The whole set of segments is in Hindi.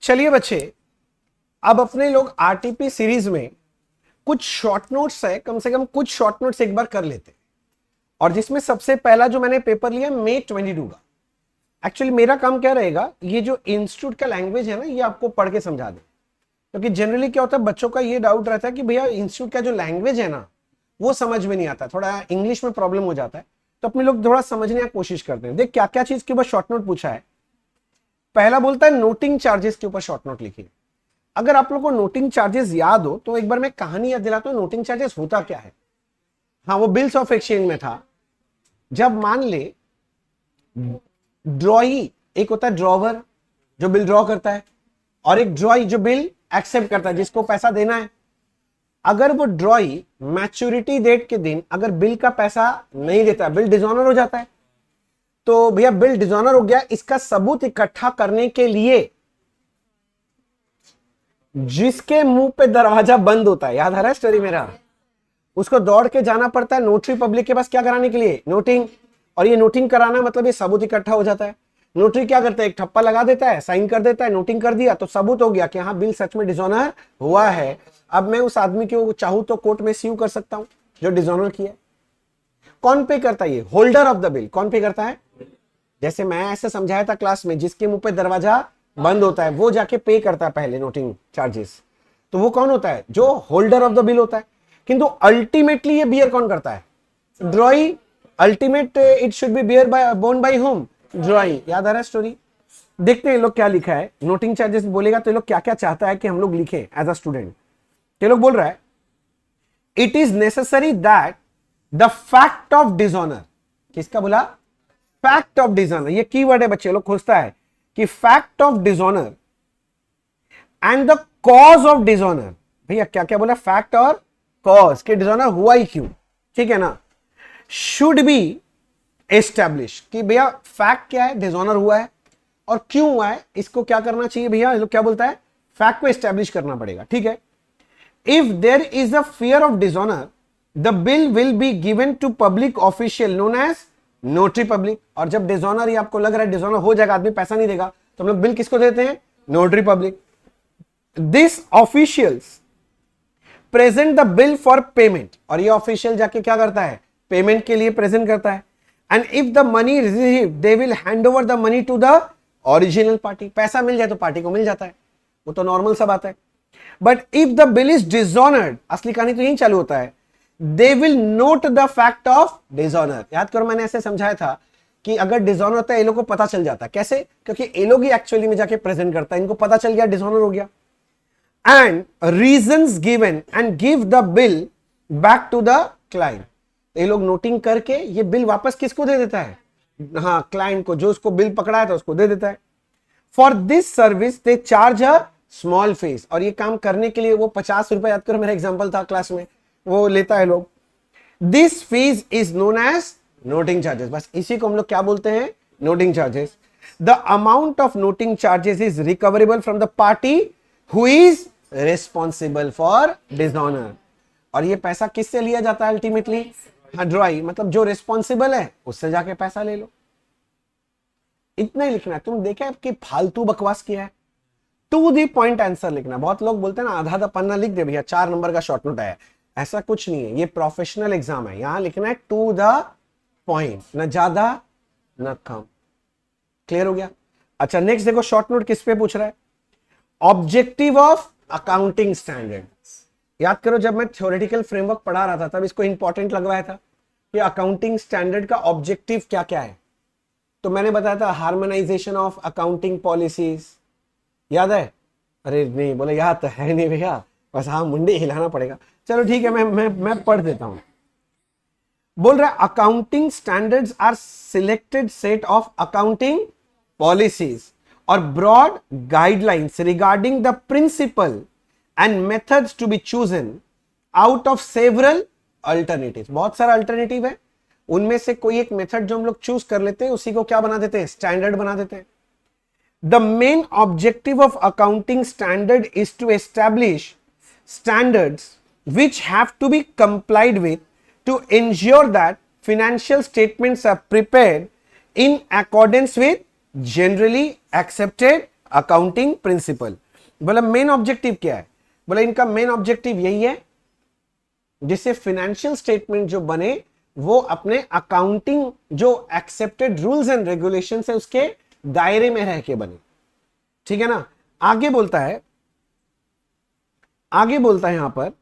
चलिए बच्चे, अब अपने लोग आरटीपी सीरीज में कुछ शॉर्ट नोट्स है, कम से कम कुछ शॉर्ट नोट्स एक बार कर लेते हैं। और जिसमें सबसे पहला जो मैंने पेपर लिया मई 22 का। एक्चुअली मेरा काम क्या रहेगा, ये जो इंस्टीट्यूट का लैंग्वेज है ना, ये आपको पढ़ के समझा दे। क्योंकि जनरली क्या होता है, बच्चों का ये डाउट रहता है कि भैया इंस्टीट्यूट का जो लैंग्वेज है ना, वो समझ में नहीं आता, थोड़ा इंग्लिश में प्रॉब्लम हो जाता है। तो अपने लोग थोड़ा समझने की कोशिश करते हैं। देख क्या क्या चीज के ऊपर शॉर्ट नोट पूछा है। पहला बोलता है नोटिंग चार्जेस के ऊपर शॉर्ट नोट लिखिए। अगर आप लोगों को नोटिंग चार्जेस याद हो तो एक बार मैं कहानी याद दिलाता हूं, नोटिंग चार्जेस होता क्या है। हाँ, वो बिल्स ऑफ एक्सचेंज में था। जब मान ले ड्रॉई, एक होता है ड्रॉवर जो बिल ड्रॉ करता है, और एक ड्रॉई जो बिल एक्सेप्ट करता है, जिसको पैसा देना है। अगर वो ड्रॉई मैच्योरिटी डेट के दिन अगर बिल का पैसा नहीं देता, बिल डिसऑनर हो जाता है, तो भैया बिल डिसऑनर हो गया, इसका सबूत इकट्ठा करने के लिए जिसके मुंह पे दरवाजा बंद होता है, याद आ रहा है स्टोरी मेरा, उसको दौड़ के जाना पड़ता है नोटरी पब्लिक के पास, क्या कराने के लिए, नोटिंग। और ये नोटिंग कराना मतलब ये सबूत इकट्ठा हो जाता है। नोटरी क्या करता है, एक ठप्पा लगा देता है, साइन कर देता है, नोटिंग कर दिया, तो सबूत हो गया कि हाँ बिल सच में डिसऑनर हुआ है। अब मैं उस आदमी को चाहूं तो कोर्ट में स्यू कर सकता हूं जो डिसऑनर किया। कौन पे करता है, ये होल्डर ऑफ द बिल। कौन पे करता है, जैसे मैं ऐसे समझाया था क्लास में, जिसके मुंह पे दरवाजा बंद होता है वो जाके पे करता है पहले नोटिंग चार्जेस। तो वो कौन होता है, जो होल्डर ऑफ द बिल होता है। किंतु अल्टीमेटली ये बियर कौन करता है, drawee. Ultimate it should be bear by borne by whom, drawee. याद आ रहा है स्टोरी। देखते हैं लोग क्या लिखा है। नोटिंग चार्जेस बोलेगा तो ये लोग क्या क्या चाहता है कि हम लोग लिखें एज अ स्टूडेंट। ये लोग बोल रहा है it is necessary that the fact of dishonour, किसका बोला, फैक्ट ऑफ डिसऑनर। ये कीवर्ड है बच्चे, लोग खोजता है कि fact of dishonour and the cause of dishonour. भैया क्या क्या बोला, फैक्ट और कॉज, के डिसऑनर हुआ ही क्यों, ठीक है ना, शुड बी एस्टैब्लिश, कि भैया फैक्ट क्या है, डिसऑनर हुआ है और क्यों हुआ है, इसको क्या करना चाहिए भैया। लोग क्या बोलता है, फैक्ट को एस्टैब्लिश करना पड़ेगा, ठीक है। If there is a fear of dishonour the bill will be given to public official known as notary public. और जब डिसऑनर ही आपको लग रहा है डिसऑनर हो जाएगा, आदमी पैसा नहीं देगा, तो हम लोग बिल किसको देते हैं, notary public. This officials present the bill for payment, और ये ऑफिशियल जाके क्या करता है, पेमेंट के लिए प्रेजेंट करता है। And if the money receive they will hand over the money to the original party. पैसा मिल जाए तो पार्टी को मिल जाता है, वो तो नॉर्मल सा बात है। But if the bill is dishonoured, असली कहानी तो यही चालू होता है, they will note the fact of dishonour. याद करो मैंने ऐसे समझाया था कि अगर डिसऑनर होता है ये लोग को पता चल जाता है। कैसे, क्योंकि ये लोग ही एक्चुअली में जाके प्रेजेंट करता है, इनको पता चल गया डिसऑनर हो गया। And reasons given and give the bill back to the client. ये लोग नोटिंग करके ये बिल वापस किसको दे देता है, हाँ क्लाइंट को, जो उसको बिल पकड़ाया था उसको दे देता है। For this service they charge a small fees, और ये काम करने के लिए वो 50 रुपए, याद करो मेरा एग्जांपल था क्लास में, वो लेता है लोग। This fees is known as noting charges. बस इसी को हम लोग क्या बोलते हैं, noting charges. The amount of noting charges is recoverable from the party who is responsible for dishonour. और ये पैसा किससे लिया जाता है अल्टीमेटली, हाँ ड्रॉई, मतलब जो रिस्पॉन्सिबल है उससे जाके पैसा ले लो। इतना ही लिखना है। तुम देखा कि फालतू बकवास किया है, टू दी पॉइंट आंसर लिखना। बहुत लोग बोलते हैं ना आधा आधा पन्ना लिख दे भैया 4 नंबर का शॉर्ट नोट आया, ऐसा कुछ नहीं है। ये प्रोफेशनल एग्जाम है, यहां लिखना है टू द पॉइंट, ना ज्यादा ना कम। क्लियर हो गया। अच्छा नेक्स्ट देखो शॉर्ट नोट किस पे पूछ रहा है, ऑब्जेक्टिव ऑफ अकाउंटिंग स्टैंडर्ड्स। याद करो जब मैं थ्योरेटिकल फ्रेमवर्क पढ़ा रहा था तब इसको इंपॉर्टेंट लगवाया था कि अकाउंटिंग स्टैंडर्ड का ऑब्जेक्टिव क्या क्या है। तो मैंने बताया था हार्मोनाइजेशन ऑफ अकाउंटिंग पॉलिसीज, याद है, अरे नहीं बोले याद तो है नहीं भैया, बस हाँ मुंडी हिलाना पड़ेगा। चलो ठीक है, मैं पढ़ देता हूं। बोल रहा है accounting standards are selected set of accounting policies और broad guidelines regarding the principle and methods to be chosen out of several alternatives. बहुत सारा अल्टरनेटिव है, उनमें से कोई एक मेथड जो हम लोग चूज कर लेते हैं उसी को क्या बना देते हैं, स्टैंडर्ड बना देते हैं। The main objective of accounting standard is to establish standards which have to be complied with to ensure that financial statements are prepared in accordance with generally accepted accounting principle. बोला मेन ऑब्जेक्टिव क्या है? बोला इनका मेन ऑब्जेक्टिव यही है जिससे फाइनेंशियल स्टेटमेंट जो बने वो अपने अकाउंटिंग जो एक्सेप्टेड रूल्स एंड रेगुलेशंस है उसके दायरे में रह के बने। ठीक है ना। आगे बोलता है यहां पर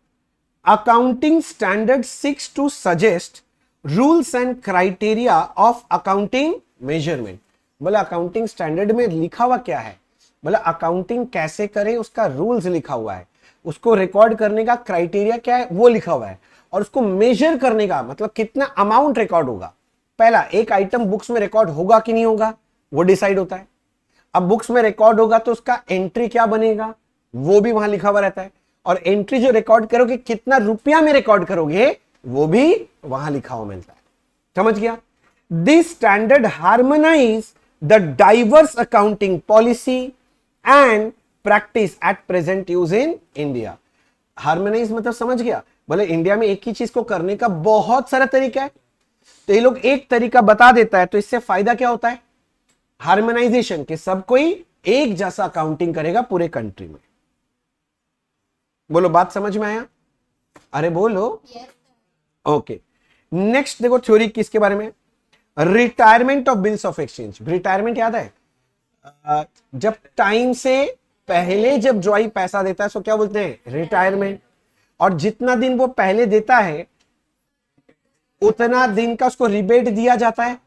accounting standard 6 to suggest rules and criteria of accounting measurement. बोला अकाउंटिंग स्टैंडर्ड में लिखा हुआ क्या है? बोला अकाउंटिंग कैसे करें उसका रूल्स लिखा हुआ है, उसको रिकॉर्ड करने का क्राइटेरिया क्या है वो लिखा हुआ है, और उसको मेजर करने का मतलब कितना अमाउंट रिकॉर्ड होगा। पहला एक आइटम बुक्स में रिकॉर्ड होगा कि नहीं होगा वो डिसाइड होता है। अब बुक्स में रिकॉर्ड होगा तो उसका एंट्री क्या बनेगा वो भी वहां लिखा हुआ रहता है, और एंट्री जो रिकॉर्ड करोगे कितना रुपया में रिकॉर्ड करोगे वो भी वहां लिखा हुआ मिलता है। समझ गया? This standard harmonise the diverse accounting policy and practice at present use in India. Harmonise मतलब समझ गया? बोले इंडिया में एक ही चीज को करने का बहुत सारा तरीका है, तो ये लोग एक तरीका बता देता है, तो इससे फायदा क्या होता है? हार्मोनाइजेशन के सब कोई एक जैसा अकाउंटिंग करेगा पूरे कंट्री में। बोलो बात समझ में आया? अरे बोलो। ओके नेक्स्ट देखो थ्योरी किसके बारे में? Retirement of bills of exchange. Retirement याद है? जब टाइम से पहले जब ड्रॉई पैसा देता है सो क्या बोलते हैं? रिटायरमेंट। और जितना दिन वो पहले देता है उतना दिन का उसको रिबेट दिया जाता है।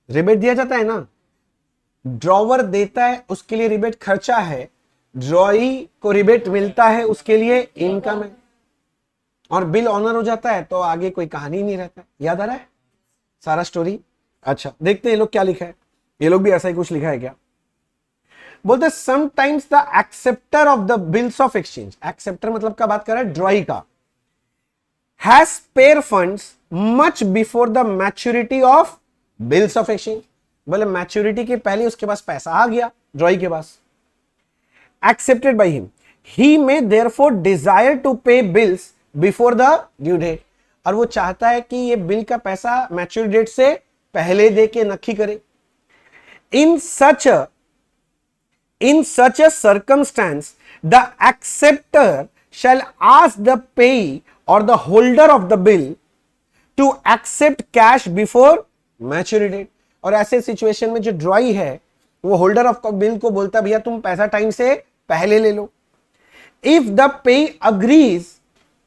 रिबेट दिया जाता है ना। ड्रॉवर देता है उसके लिए रिबेट खर्चा है, ड्रॉई को रिबेट मिलता है उसके लिए इनकम है, और बिल ऑनर हो जाता है तो आगे कोई कहानी नहीं रहता। याद आ रहा है सारा स्टोरी? अच्छा देखते हैं ये लोग क्या लिखा है। ये लोग भी ऐसा ही कुछ लिखा है क्या? बोलते sometimes the acceptor of the bills of exchange. Acceptor मतलब का बात कर रहा है ड्रॉई का। Has spare funds much before the maturity of bills of exchange. बोले मैच्योरिटी के पहले उसके पास पैसा आ गया ड्रॉई के पास। Accepted by him, he may therefore desire to pay bills before the due date. और वो चाहता है कि ये बिल का पैसा मैच्योर डेट से पहले दे के नक्की करे। इन सच a circumstance the acceptor shall ask the payee or the holder of the bill to accept cash before maturity date। और ऐसे सिचुएशन में जो ड्रॉई है वो होल्डर ऑफ बिल को बोलता भैया तुम पैसा टाइम से पहले ले लो। If the pay agrees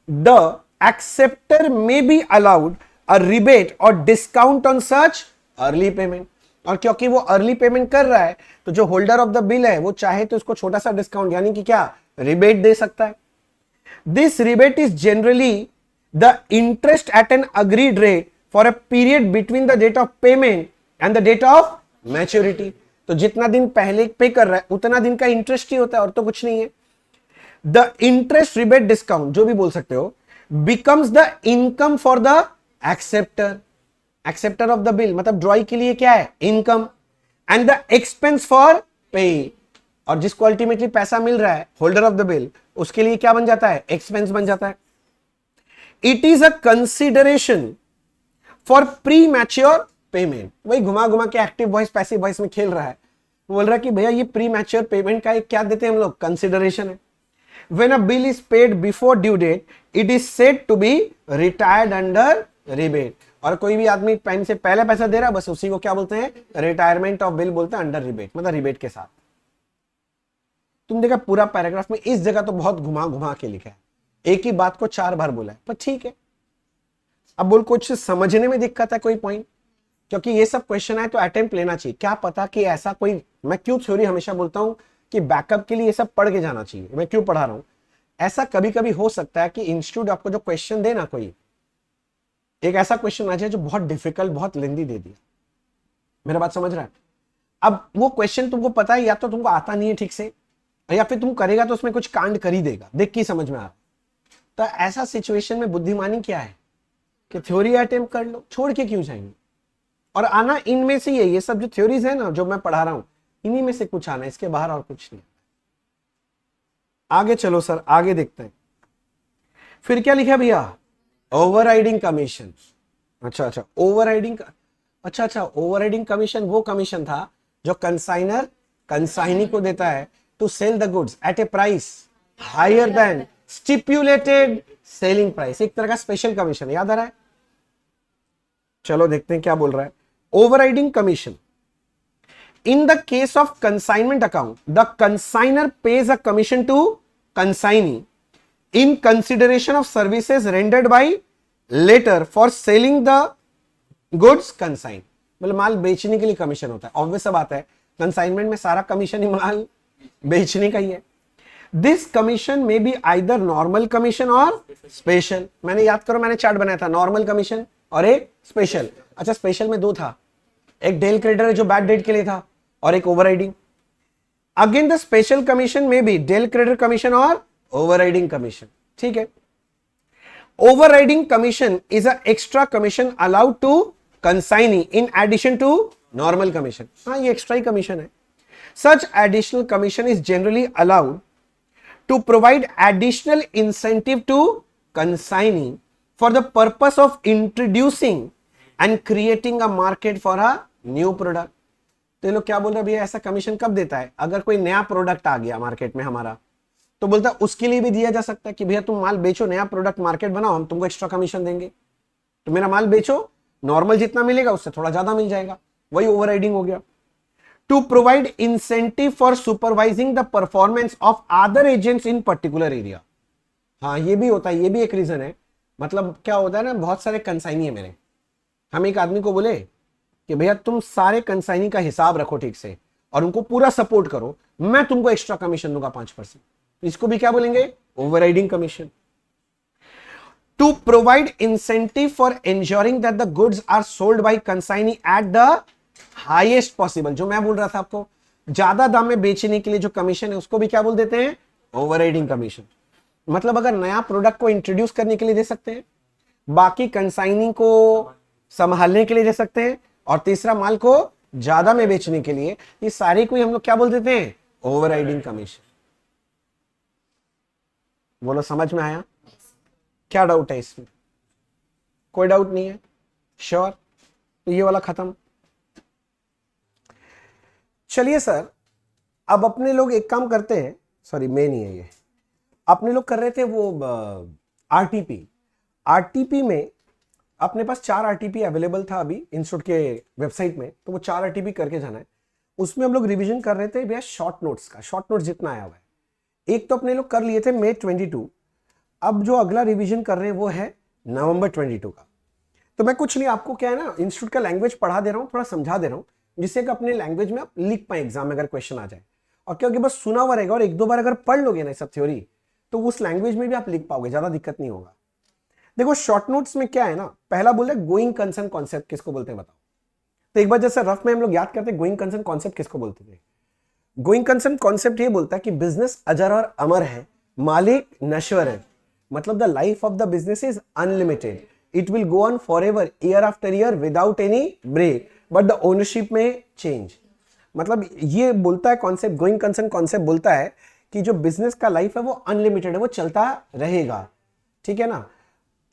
the acceptor may be allowed a rebate और discount on such early payment. और क्योंकि वो अर्ली पेमेंट कर रहा है तो जो होल्डर ऑफ द बिल है वो चाहे तो उसको छोटा सा डिस्काउंट यानी कि क्या रिबेट दे सकता है। This rebate is generally the interest at an agreed rate for a period between the date of payment and the date of maturity. तो जितना दिन पहले पे कर रहा है उतना दिन का इंटरेस्ट ही होता है और तो कुछ नहीं है। द इंटरेस्ट रिबेट डिस्काउंट जो भी बोल सकते हो becomes the income for the acceptor. Acceptor of the bill मतलब ड्रॉई के लिए क्या है? Income. And the expense for पे, और जिसको अल्टीमेटली पैसा मिल रहा है होल्डर ऑफ द बिल उसके लिए क्या बन जाता है? एक्सपेंस बन जाता है। It is a consideration for pre mature payment. वही घुमा घुमा के एक्टिव वॉइस पैसिव वॉइस में खेल रहा है। बोल रहा है कि भैया ये प्री मैच्योर पेमेंट का एक क्या देते हैं हम लोग? कंसिडरेशन है। When a bill is paid before due date it is said to be retired under rebate. और कोई भी आदमी टाइम से पहले पैसा दे रहा है बस उसी को क्या बोलते हैं? रिटायरमेंट ऑफ बिल बोलते हैं अंडर रिबेट, मतलब रिबेट के साथ। तुम देखा पूरा पैराग्राफ में इस जगह तो बहुत घुमा घुमा के लिखा है, एक ही बात को 4 बार बोला है, पर ठीक है। अब बोल कुछ समझने में दिक्कत है कोई पॉइंट? क्योंकि ये सब क्वेश्चन है तो अटेम्प्ट लेना चाहिए। क्या पता कि ऐसा कोई, मैं क्यों थ्योरी हमेशा बोलता हूं कि बैकअप के लिए ये सब पढ़ के जाना चाहिए। मैं क्यों पढ़ा रहा हूं? ऐसा कभी कभी हो सकता है कि इंस्टीट्यूट आपको जो क्वेश्चन दे ना, कोई एक ऐसा क्वेश्चन आ जाए जो बहुत डिफिकल्ट बहुत लेंदी दे दिया। मेरा बात समझ रहा है? अब वो क्वेश्चन तुमको पता है या तो तुमको आता नहीं है ठीक से, या फिर तुम करेगा तो उसमें कुछ कांड कर ही देगा, देख के समझ में आ रहा। तो ऐसा सिचुएशन में बुद्धिमानी क्या है कि थ्योरी अटेम्प्ट कर लो, छोड़ के क्यों जाएंगे? और आना इनमें से ही है, ये सब जो थ्योरीज है ना जो मैं पढ़ा रहा हूं इन्हीं में से कुछ आना, इसके बाहर और कुछ नहीं। आगे चलो सर, आगे देखते हैं। फिर क्या लिखा भैया? Overriding commission. अच्छा ओवरराइडिंग, अच्छा ओवरराइडिंग कमीशन वो कमीशन था जो कंसाइनर कंसाइनी को देता है to sell the goods at a price higher than stipulated selling price. एक तरह का स्पेशल कमीशन, याद आ रहा है? चलो देखते हैं क्या बोल रहा है। Overriding commission, in the case of consignment account the consignor pays a commission to consignee in consideration of services rendered by later for selling the goods consign। मतलब माल बेचने के लिए कमीशन होता है। ऑब्वियस सा बात है, कंसाइनमेंट में सारा कमीशन ही माल बेचने का ही है। दिस कमीशन में बी आइदर नॉर्मल कमीशन और स्पेशल। मैंने याद करो, मैंने चार्ट बनाया था, नॉर्मल कमीशन और एक स्पेशल। अच्छा, स्पेशल में दो था, एक डेल क्रेडिटर जो बैड डेट के लिए था और एक overriding. Again the special commission में बी डेल क्रेडिटर कमीशन और ओवरराइडिंग कमीशन। ठीक है, overriding commission is a extra commission allowed to consignee in addition to normal commission. हाँ, ये एक्स्ट्रा ही कमीशन है। Such additional commission is generally allowed to provide additional incentive to consignee for the purpose of introducing and creating a market for a new product. तो ये लोग क्या बोल रहे हैं भैया, ऐसा कमीशन कब देता है? अगर कोई नया प्रोडक्ट आ गया मार्केट में हमारा, तो बोलता है उसके लिए भी दिया जा सकता है कि भैया तुम माल बेचो, नया प्रोडक्ट मार्केट बनाओ, हम तुमको एक्स्ट्रा कमीशन देंगे। तो मेरा माल बेचो, नॉर्मल जितना मिलेगा उससे थोड़ा ज्यादा मिल जाएगा, वही ओवरराइडिंग हो गया। To provide incentive for supervising the performance of other agents in particular area. हाँ, ये भी होता है, ये भी एक रीजन है। मतलब क्या होता है ना, बहुत सारे कंसाइनी है मेरे, हम एक आदमी को बोले कि भैया तुम सारे कंसाइनी का हिसाब रखो ठीक से और उनको पूरा सपोर्ट करो, मैं तुमको एक्स्ट्रा कमीशन दूंगा 5%। इसको भी क्या बोलेंगे? Overriding commission. To provide incentive for ensuring that the goods are sold by consignee at the highest possible. जो मैं बोल रहा था आपको, ज्यादा दाम में बेचने के लिए जो कमीशन है उसको भी क्या बोल देते हैं? Overriding commission. मतलब अगर नया प्रोडक्ट को इंट्रोड्यूस करने के लिए दे सकते हैं, बाकी कंसाइनी को संभालने के लिए दे सकते हैं, और तीसरा माल को ज्यादा में बेचने के लिए, ये सारे को ही हम लोग क्या बोल देते हैं? Overriding commission. बोलो, समझ में आया? क्या डाउट है इसमें? कोई डाउट नहीं है? श्योर? तो ये वाला खत्म। चलिए सर, अब अपने लोग एक काम करते हैं, सॉरी मैं नहीं है ये, अपने लोग कर रहे थे वो आरटीपी। आरटीपी में अपने पास 4 आरटीपी अवेलेबल था अभी इंस्टीट्यूट के वेबसाइट में, तो वो 4 आरटीपी करके जाना है। उसमें हम लोग रिवीजन कर रहे थे भैया शॉर्ट नोट्स का, शॉर्ट नोट्स जितना आया हुआ है। एक तो अपने लोग कर लिए थे मई 22, अब जो अगला रिवीजन कर रहे हैं वो है नवंबर 22 का। तो मैं कुछ नहीं, आपको क्या है ना, इंस्टीट्यूट का लैंग्वेज पढ़ा दे रहा हूँ, थोड़ा समझा दे रहा हूँ, जिससे कि अपने लैंग्वेज में आप लिख पाए एग्जाम में अगर क्वेश्चन आ जाए। और क्योंकि बस सुना हुआ रहेगा और 1-2 बार अगर पढ़ लोगे ना सब थ्योरी, तो उस लैंग्वेज में भी आप लिख पाओगे, ज्यादा दिक्कत नहीं होगा। देखो शॉर्ट नोट्स में क्या है ना, पहला बोल रहे गोइंग कंसर्न कॉन्सेप्ट किसको बोलते हैं बताओ। तो एक बार जैसे रफ में हम लोग याद करते हैं, गोइंग कंसर्न कॉन्सेप्ट किसको बोलते थे? गोइंग कंसर्न कॉन्सेप्ट ये बोलता है कि बिजनेस अजर और अमर है, मालिक नश्वर है। मतलब the life of the business is unlimited, it will go on forever, year after year without any break, but the ownership में चेंज। मतलब ये बोलता है कॉन्सेप्ट, गोइंग कंसर्न कॉन्सेप्ट बोलता है कि जो बिजनेस का लाइफ है वो अनलिमिटेड है, वो चलता रहेगा। ठीक है ना?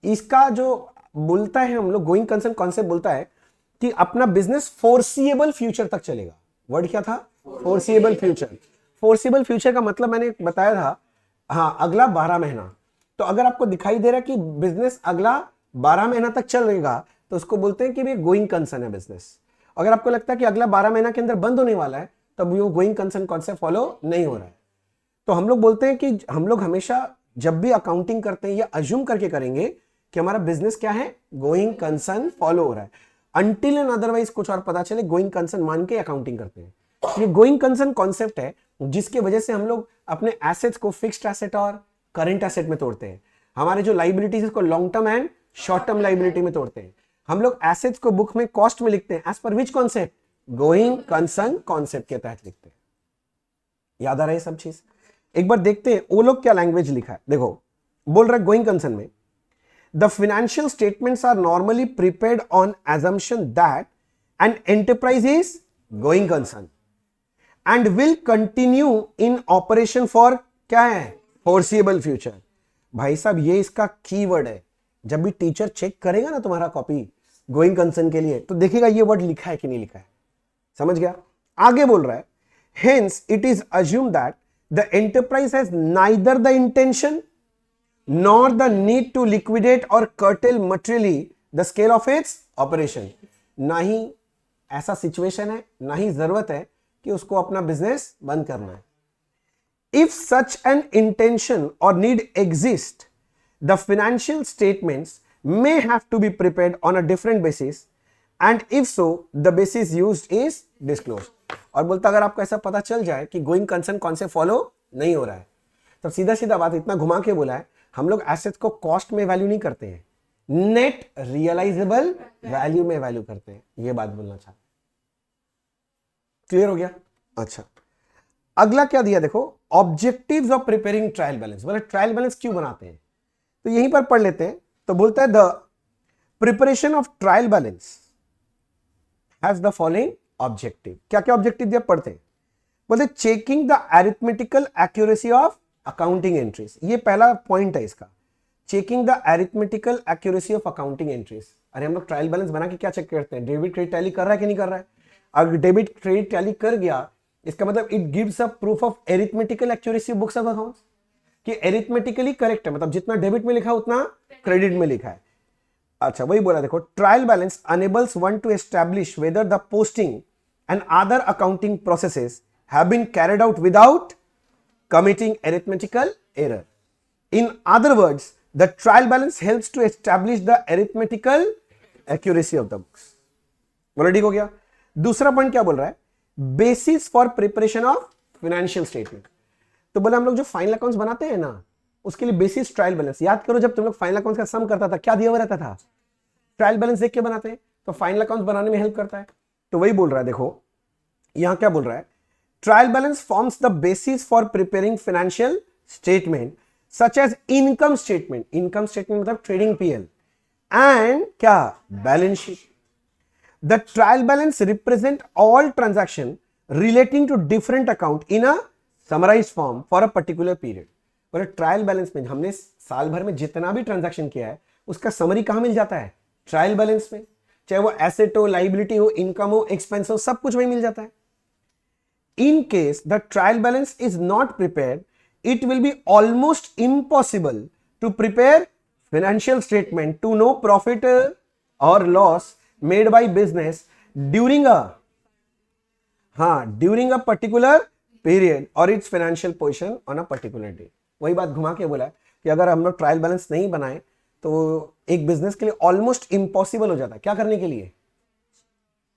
इसका जो बोलता है हम लोग, गोइंग कंसर्न कॉन्सेप्ट बोलता है कि अपना बिजनेस फोर्सिएबल फ्यूचर तक चलेगा। वर्ड क्या था? Foreseeable future. फोर्सिएबल फ्यूचर का मतलब मैंने बताया था, हाँ, अगला 12 महीना। तो अगर आपको दिखाई दे रहा है कि बिजनेस अगला 12 महीना तक चलेगा, तो उसको बोलते हैं कि ये गोइंग कंसर्न है बिजनेस। अगर आपको लगता है कि अगला 12 महीना के अंदर बंद होने वाला है, तब वो गोइंग कंसर्न कॉन्सेप्ट फॉलो नहीं हो रहा है। तो हम लोग बोलते हैं कि हम लोग हमेशा जब भी अकाउंटिंग करते हैं, या अज्यूम करके करेंगे कि हमारा बिजनेस क्या है, गोइंग कंसर्न फॉलो हो रहा है, अनटिल एंड अदरवाइज कुछ और पता चले, गोइंग कंसर्न मान के अकाउंटिंग करते हैं। ये गोइंग कंसर्न कॉन्सेप्ट है जिसके वजह से हम लोग अपने एसेट्स को फिक्स्ड एसेट और करंट एसेट में तोड़ते हैं। हमारे जो लाइबिलिटीज को long term and short term liability में तोड़ते हैं। हम लोग एसेट्स को बुक में कॉस्ट में लिखते हैं, as per which concept? Going concern concept के तहत लिखते हैं। याद आ रहा है सब चीज? एक बार देखते हैं वो लोग क्या लैंग्वेज लिखा है। देखो बोल रहा है गोइंग कंसर्न में, the financial statements are normally prepared on assumption that an enterprise is going concern and will continue in operation for क्या है? Foreseeable future. भाई साहब ये इसका कीवर्ड है। जब भी टीचर चेक करेगा ना तुम्हारा कॉपी गोइंग कंसर्न के लिए, तो देखेगा ये वर्ड लिखा है कि नहीं लिखा है। समझ गया? आगे बोल रहा है Hence, it is assumed that the enterprise has neither the intention nor the need to liquidate or curtail materially the scale of its operation. ना ही ऐसा सिचुएशन है, ना ही जरूरत है कि उसको अपना बिजनेस बंद करना है. If such an intention or need exists, the financial statements may have to be prepared on a different basis, and if so, the basis used is disclosed. और बोलता अगर आपको ऐसा पता चल जाए कि गोइंग कंसर्न कौन से फॉलो नहीं हो रहा है, तो सीधा सीधा बात इतना घुमा के बोला है, हम लोग एसेट्स को कॉस्ट में वैल्यू नहीं करते हैं, नेट रियलाइजेबल वैल्यू में वैल्यू करते हैं. ये बात बोलना चाहते. क्लियर हो गया? अच्छा, अगला क्या दिया देखो, objectives of preparing trial balance. बोले ट्रायल बैलेंस क्यों बनाते हैं, तो यहीं पर पढ़ लेते हैं. तो बोलता है the preparation of trial balance has the following objective. क्या क्या ऑब्जेक्टिव दिया, पढ़ते हैं. बोलते checking the arithmetical accuracy of accounting entries. ये पहला पॉइंट है इसका, checking the arithmetical accuracy of accounting entries. अरे हम लोग ट्रायल बैलेंस बना के क्या चेक करते हैं, डेबिट क्रेडिट टैली कर रहा है कि नहीं कर रहा है. अगर डेबिट क्रेडिट टैली कर गया, इसका मतलब it gives a proof of arithmetical accuracy of books of accounts, कि एरिथमेटिकली करेक्ट है, मतलब जितना डेबिट में लिखा है उतना क्रेडिट में लिखा है. अच्छा, वही बोला देखो, trial balance enables one to establish whether the posting and other accounting processes have been carried out without committing arithmetical error. In other words, the trial balance helps to establish the arithmetical accuracy of the books. बोलो ठीक हो गया. दूसरा पॉइंट क्या बोल रहा है, basis for preparation of financial statement. तो बोला हम लोग जो फाइनल अकाउंट्स बनाते हैं ना, उसके लिए बेसिस ट्रायल बैलेंस. याद करो जब तुम लोग फाइनल अकाउंट्स का सम करता था, क्या दिया हुआ रहता था, ट्रायल बैलेंस देख के बनाते हैं, तो फाइनल अकाउंट्स बनाने में हेल्प करता है. तो वही बोल रहा है देखो, यहां क्या बोल रहा है, trial balance forms the basis for preparing financial statement such as income statement. Income statement मतलब trading PL and क्या, balance sheet. The trial balance represent all transaction relating to different account in a summarized form for a particular period. और ट्रायल बैलेंस में हमने साल भर में जितना भी ट्रांजैक्शन किया है उसका समरी कहां मिल जाता है, ट्रायल बैलेंस में. चाहे वो एसेट हो, लाइबिलिटी हो, इनकम हो, एक्सपेंस हो, सब कुछ वही मिल जाता है. In case the trial balance is not prepared, it will be almost impossible to prepare financial statement to know profit or loss made by business during a particular period or its financial position on a particular day. वही बात घुमा के बोला कि अगर हम लोग ट्रायल बैलेंस नहीं बनाए तो एक बिजनेस के लिए ऑलमोस्ट इम्पॉसिबल हो जाता है. क्या करने के लिए,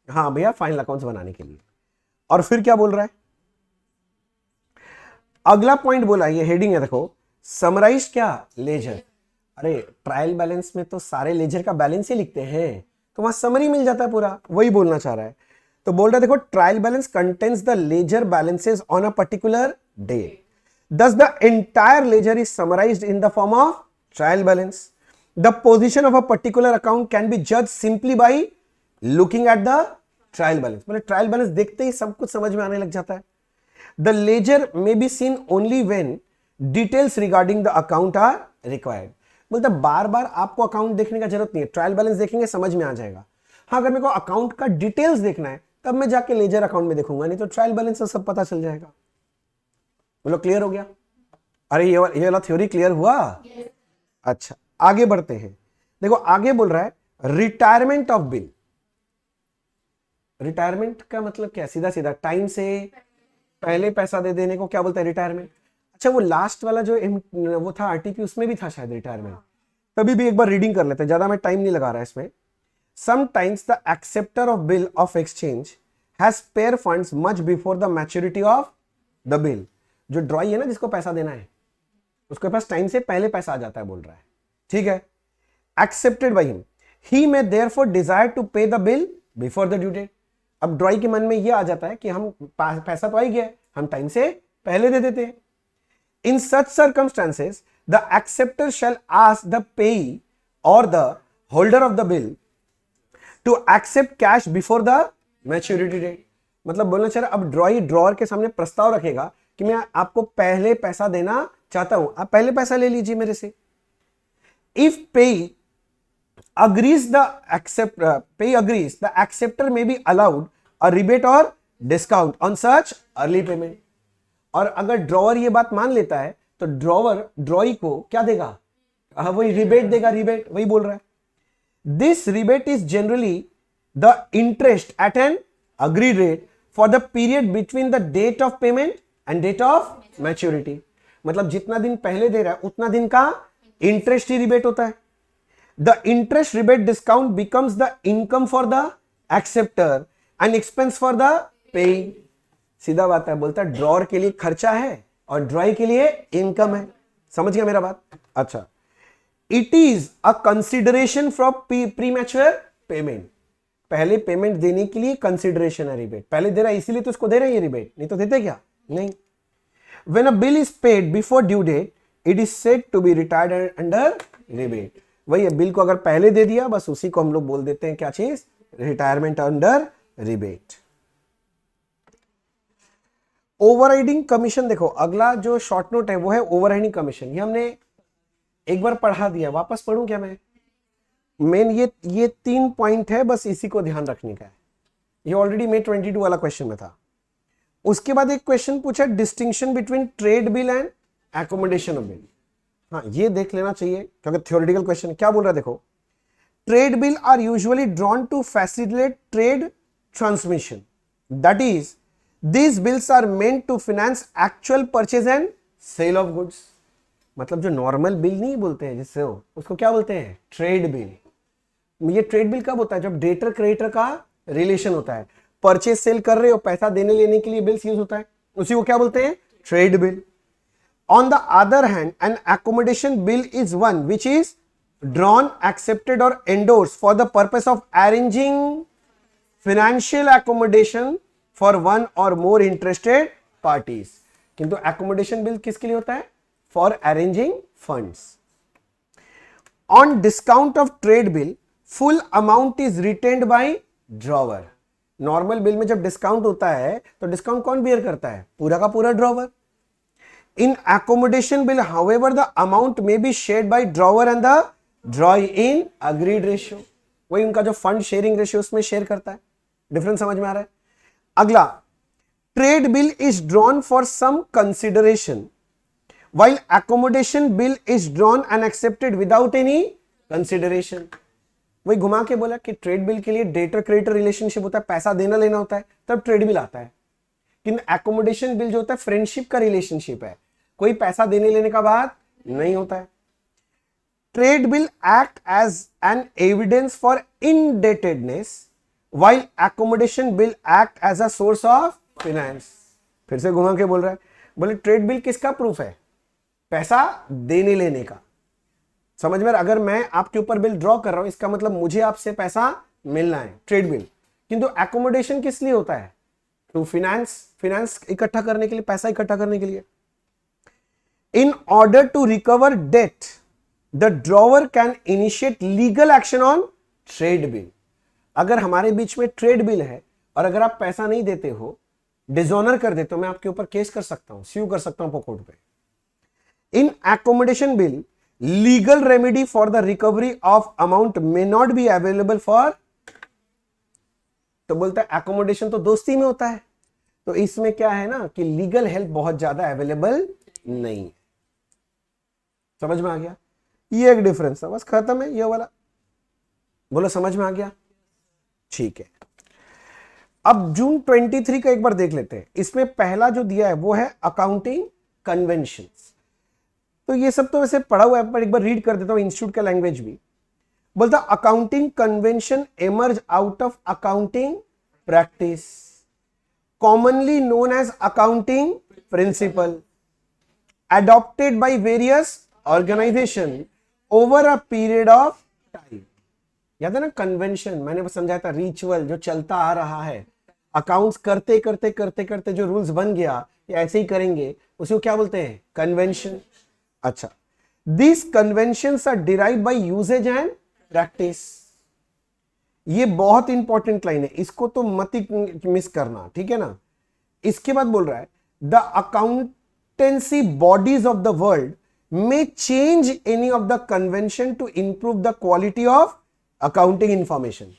हाँ भैया, फाइनल अकाउंट्स बनाने के लिए. और फिर क्या बोल रहा है, अगला पॉइंट बोला, ये हेडिंग है देखो, समराइज क्या, लेजर. अरे ट्रायल बैलेंस में तो सारे लेजर का बैलेंस ही लिखते हैं, तो वहां समरी मिल जाता है पूरा. वही बोलना चाह रहा है. तो बोल रहा है देखो, trial balance contains the ledger balances on a particular day. Thus the entire ledger is summarised in the form of trial balance. The position of a particular account can be जज simply by looking at the trial balance. मतलब ट्रायल बैलेंस देखते ही सब कुछ समझ में आने लग जाता है. The ledger may be seen only when details regarding the account are required. बोलते बार बार आपको अकाउंट देखने का जरूरत नहीं है, ट्रायल बैलेंस देखेंगे समझ में आ जाएगा. हाँ, अगर मेरे को अकाउंट का डिटेल्स देखना है तब मैं जाके लेजर अकाउंट में देखूंगा, नहीं तो ट्रायल बैलेंस से सब पता चल जाएगा. बोलो क्लियर हो गया. अरे ये वाला थ्योरी क्लियर हुआ. अच्छा, आगे बढ़ते हैं. देखो आगे बोल रहा है रिटायरमेंट ऑफ बिल. रिटायरमेंट का मतलब क्या, सीधा सीधा टाइम से पहले पैसा दे देने को क्या बोलते हैं, रिटायरमेंट. अच्छा, वो लास्ट वाला जो वो था आरटीपी, उसमें भी था शायद रिटायरमेंट. तभी भी एक बार रीडिंग कर लेते हैं, ज्यादा मैं टाइम नहीं लगा रहा है इसमें. Sometimes the acceptor of bill of exchange has spare funds much before the maturity of the bill. जो ड्रॉई है ना, जिसको पैसा देना है, उसके पास टाइम से पहले पैसा आ जाता है, बोल रहा है. ठीक है, accepted by him, he may therefore desire to pay the bill before the due date. अब ड्रॉई के मन में यह आ जाता है कि हम पैसा तो आ ही गया, हम टाइम से पहले दे देते हैं. In such circumstances the acceptor shall ask the payee और the holder of the bill to accept cash before the maturity date. मतलब बोलना चाह रहा, अब ड्रॉई ड्रॉअर के सामने प्रस्ताव रखेगा कि मैं आपको पहले पैसा देना चाहता हूं, आप पहले पैसा ले लीजिए मेरे से. इफ पेई agrees, the acceptor may be allowed a rebate or discount on such early payment. और अगर ड्रॉवर ये बात मान लेता है तो ड्रॉवर ड्रॉई को क्या देगा, वही रिबेट देगा, रिबेट वही बोल रहा है। This rebate is generally the interest at an agreed rate for the period between the date of payment and date of maturity. मतलब जितना दिन पहले दे रहा है उतना दिन का इंटरेस्ट ही रिबेट होता है। The interest rebate discount becomes the income for the acceptor and expense for the paying. सीधा बात है, बोलता है ड्रॉअर के लिए खर्चा है और ड्रॉई के लिए इनकम है। समझ गया मेरा बात? अच्छा, it is a consideration for premature payment. पहले पेमेंट देने के लिए कंसिडरेशन है रिबेट, पहले दे रहा है इसीलिए तो उसको दे रहे हैं ये रिबेट, नहीं तो देते क्या? नहीं। When a bill is paid before due date, it is said to be retired under rebate। वही है, बिल को अगर पहले दे दिया बस उसी को हम लोग बोल देते हैं क्या चीज? Retirement under rebate. Overriding commission, देखो अगला जो शॉर्ट नोट है वो है ओवरराइडिंग कमीशन। ये हमने एक बार पढ़ा दिया, वापस पढ़ूं क्या मैं? मेन ये 3 पॉइंट है, बस इसी को ध्यान रखने का है। ये ऑलरेडी May 22 वाला क्वेश्चन में था। उसके बाद एक क्वेश्चन पूछा distinction between trade bill and accommodation of bill. हाँ, ये देख लेना चाहिए क्योंकि थ्योरेटिकल क्वेश्चन। क्या बोल रहा है देखो, trade bill are usually drawn to facilitate trade transmission, that is these bills are meant to finance actual purchase and sale of goods। मतलब जो नॉर्मल बिल नहीं बोलते हैं जिससे उसको क्या बोलते हैं? Trade bill. ये ट्रेड बिल कब होता है? जब डेटर क्रेडिटर का रिलेशन होता है, परचेज सेल कर रहे हो, पैसा देने लेने के लिए बिल्स यूज होता है, उसी को क्या बोलते हैं? Trade bill. On the other hand an accommodation bill is one which is drawn, accepted और endorse for the purpose of arranging financial accommodation for one और मोर इंटरेस्टेड पार्टीज। किंतु एकोमोडेशन बिल किसके लिए होता है? For arranging funds. On discount of trade bill full amount is retained by drawer. Normal bill में जब डिस्काउंट होता है तो डिस्काउंट कौन बियर करता है? पूरा का पूरा drawer. In accommodation bill however the amount may be shared by drawer and the drawee in agreed ratio. वही उनका जो फंड शेयरिंग रेशियो उसमें शेयर करता है। डिफरेंस समझ में आ रहा है? अगला, trade bill is drawn for some consideration while accommodation bill is drawn and accepted without any consideration। वही घुमा के बोला कि ट्रेड बिल के लिए डेटर क्रेडिटर रिलेशनशिप होता है, पैसा देना लेना होता है, तब ट्रेड बिल आता है। किंतु एकोमोडेशन बिल जो होता है फ्रेंडशिप का रिलेशनशिप है, कोई पैसा देने लेने का बात नहीं होता है। Trade bill act as an evidence for indebtedness while accommodation bill act as a source of finance। फिर से घुमा के बोल रहा है, बोले ट्रेड बिल किसका प्रूफ है? पैसा देने लेने का। समझ में? अगर मैं आपके ऊपर बिल ड्रॉ कर रहा हूं इसका मतलब मुझे आपसे पैसा मिलना है, ट्रेड बिल। किंतु एकोमोडेशन किस लिए होता है? टू फाइनेंस इकट्ठा करने के लिए, पैसा इकट्ठा करने के लिए। In order to recover debt the drawer can initiate legal action on trade bill. अगर हमारे बीच में ट्रेड बिल है और अगर आप पैसा नहीं देते हो, डिसऑनर कर देते हो, मैं आपके ऊपर केस कर सकता हूं, स्यू कर सकता हूं कोर्ट पे। In accommodation bill legal remedy for the recovery of amount may not be available for. तो बोलता है एकोमोडेशन तो दोस्ती में होता है, तो इसमें क्या है ना कि लीगल हेल्प बहुत ज्यादा अवेलेबल नहीं है। समझ में आ गया? ये एक डिफरेंस है, बस खत्म है ये वाला। बोलो समझ में आ गया? ठीक है। अब जून 23 का एक बार देख लेते हैं। इसमें पहला जो दिया है वो है अकाउंटिंग कन्वेंशंस। तो ये सब तो वैसे पढ़ा हुआ है, पर एक बार रीड कर देता हूं इंस्टीट्यूट का लैंग्वेज भी। बोलता accounting convention emerge out of accounting practice commonly known as accounting principle adopted by various organization over a period of time। याद है ना कन्वेंशन, मैंने समझाया था रिचुअल जो चलता आ रहा है, अकाउंट्स करते करते करते करते जो रूल्स बन गया ये ऐसे ही करेंगे, उसी को क्या बोलते हैं? कन्वेंशन। अच्छा, this conventions are derived by usage and practice. ये बहुत इंपॉर्टेंट लाइन है, इसको तो मत मिस करना, ठीक है ना। इसके बाद बोल रहा है the accountancy bodies of the world may change any of the convention to improve the quality of accounting information।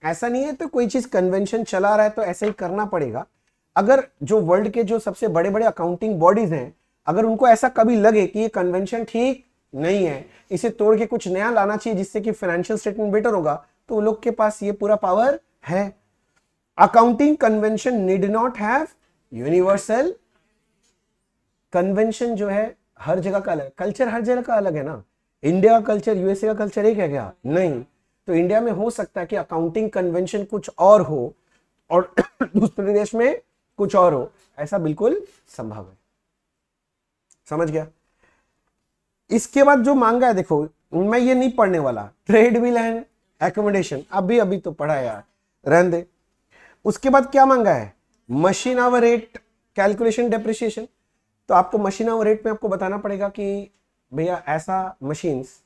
ऐसा नहीं है तो कोई चीज कन्वेंशन चला रहा है तो ऐसे ही करना पड़ेगा, अगर जो वर्ल्ड के जो सबसे बड़े बड़े अकाउंटिंग बॉडीज हैं, अगर उनको ऐसा कभी लगे कि ये कन्वेंशन ठीक नहीं है, इसे तोड़ के कुछ नया लाना चाहिए जिससे कि फाइनेंशियल स्टेटमेंट बेटर होगा, तो वो लोग के पास ये पूरा पावर है। Accounting convention need not have universal convention. जो है हर जगह का अलग, कल्चर हर जगह का अलग है ना। इंडिया का कल्चर यूएसए का कल्चर एक है क्या? नहीं। तो इंडिया में हो सकता है कि अकाउंटिंग कन्वेंशन कुछ और हो और दूसरे देश में कुछ और हो, ऐसा बिल्कुल संभव है। समझ गया? इसके बाद जो मांगा है, देखो मैं ये नहीं पढ़ने वाला, ट्रेड विल एंड एकोमोडेशन अभी तो पढ़ा यार, रहने दे। उसके बाद क्या मांगा है? Machine hour rate calculation depreciation. तो आपको मशीन आवर रेट में आपको बताना पड़ेगा कि भैया ऐसा मशीन्स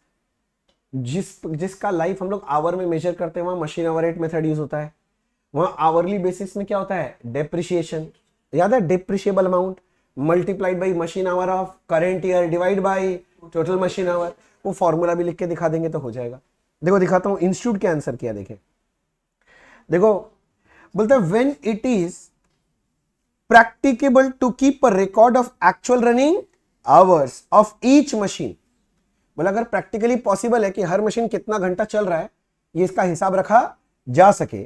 जिसका लाइफ हम लोग आवर में मेजर करते हैं, वहां machine hour rate method use होता है। वहां आवरली बेसिस में क्या होता है? डेप्रिसिएशन। याद है? Depreciable amount multiplied by machine hour of current year divide by total machine our. वो फॉर्मूला भी लिख के दिखा देंगे तो हो जाएगा। देखो दिखाता हूं इंस्टीट्यूट के आंसर किया, देखें। देखो बोलते हैं when it is practicable to keep a record of actual running hours of each machine. बोला अगर प्रैक्टिकली पॉसिबल है कि हर मशीन कितना घंटा चल रहा है, ये इसका हिसाब रखा जा सके,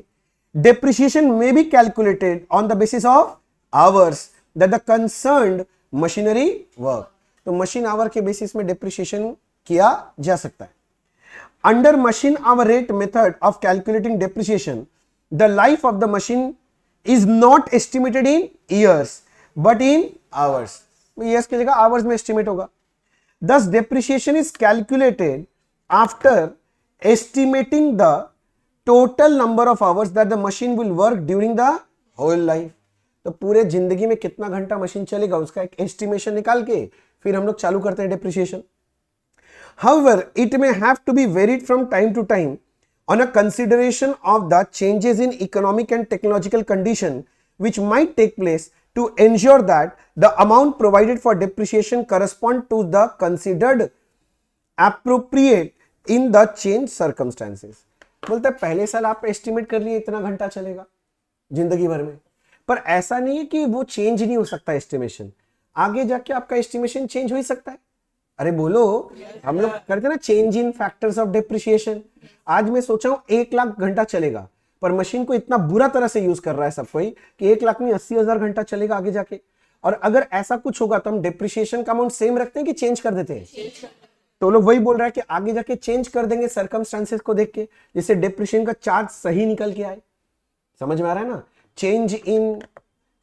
डेप्रिसिएशन में be calculated on the basis of hours that the concerned machinery work. तो मशीन आवर के बेसिस में डेप्रिसिएशन किया जा सकता है। Under machine hour rate method of calculating depreciation, the life of the machine is not estimated in years but in hours. Years की जगह आवर्स में एस्टिमेट होगा। Thus, depreciation is calculated after estimating the total number of hours that the machine will work during the whole life. तो पूरे जिंदगी में कितना घंटा मशीन चलेगा उसका एक एस्टिमेशन निकाल के फिर हम लोग चालू करते हैं depreciation. However, it may have to be varied from time to time on a consideration of the changes in economic and technological condition which might take place to ensure that the amount provided for depreciation correspond to the considered appropriate in the changed circumstances। बोलते हैं पहले साल आप एस्टिमेट कर लिए इतना घंटा चलेगा जिंदगी भर में, पर ऐसा नहीं है कि वो चेंज नहीं हो सकता एस्टिमेशन, आगे जाके आपका एस्टिमेशन चेंज हो ही सकता है। अरे बोलो, हम लोग करते ना change in factors of depreciation. आज मैं सोचा हूं 1 लाख घंटा चलेगा, पर मशीन को इतना बुरा तरह से यूज कर रहा है सब कोई कि 1 लाख नहीं 80,000 घंटा चलेगा आगे जाके। और अगर ऐसा कुछ होगा तो हम डेप्रिसिएशन का अमाउंट सेम रखते हैं कि चेंज कर देते हैं? तो लोग वही बोल रहा है कि आगे जाके चेंज कर देंगे सर्कमस्टांसेस को देख के, जिससे डेप्रिसिएशन का चार्ज सही निकल के आए। समझ में आ रहा है ना? Change in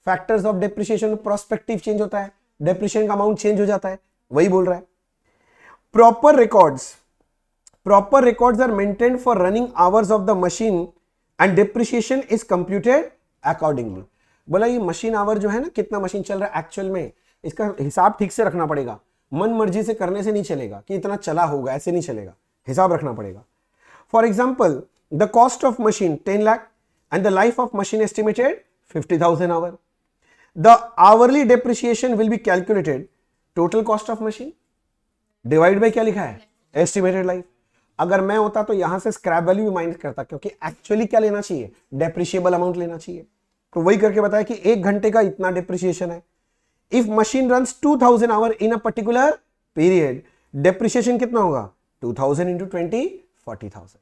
factors of depreciation prospective change होता है, डेप्रिसिएशन का अमाउंट चेंज हो जाता है, वही बोल रहा है। Proper records are maintained for running hours of the machine and depreciation is computed accordingly. बोला ये मशीन आवर जो है ना, कितना मशीन चल रहा है एक्चुअल में, इसका हिसाब ठीक से रखना पड़ेगा। मन मर्जी से करने से नहीं चलेगा कि इतना चला होगा, ऐसे नहीं चलेगा, हिसाब रखना पड़ेगा। For example the cost of machine 10 lakh and the life of machine estimated 50,000 hour. The hourly depreciation will be calculated total cost of machine divide by क्या लिखा है? Estimated life. अगर मैं होता तो यहां से स्क्रैप वैल्यू भी माइनस करता, क्योंकि एक्चुअली क्या लेना चाहिए? डेप्रिशिएबल अमाउंट लेना चाहिए। तो वही करके बताया कि 1 घंटे का इतना डेप्रिसिएशन है। If machine runs 2000 hour in a particular period, depreciation कितना होगा? 2000 इंटू 20, 40,000।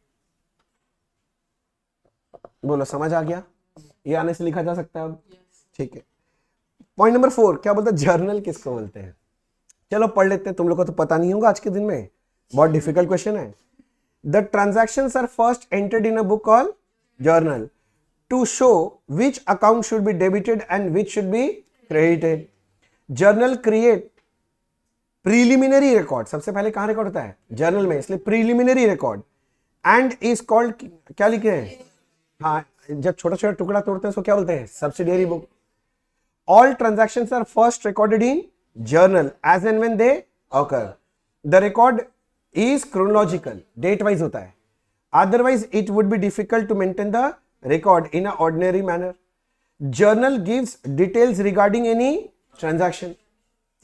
बोलो समझ आ गया? ये आने से लिखा जा सकता है अब? ठीक है। पॉइंट नंबर 4 क्या बोलते हैं? जर्नल किसको बोलते हैं? चलो पढ़ लेते हैं, तुम लोग को तो पता नहीं होगा आज के दिन में, बहुत डिफिकल्ट क्वेश्चन है। The transactions are first entered in a book called journal to show which account should be debited and which should be credited. Journal create preliminary record। सबसे पहले कहां रिकॉर्ड होता है? जर्नल में, इसलिए preliminary record and is called, क्या लिखे हैं? हाँ, जब छोटा छोटा टुकड़ा तोड़ते हैं उसको क्या बोलते हैं? Subsidiary book. All transactions are first recorded in journal as and when they occur. The record is chronological, date wise होता है, otherwise it would be difficult to maintain the record in an ordinary manner. Journal gives details regarding any transaction,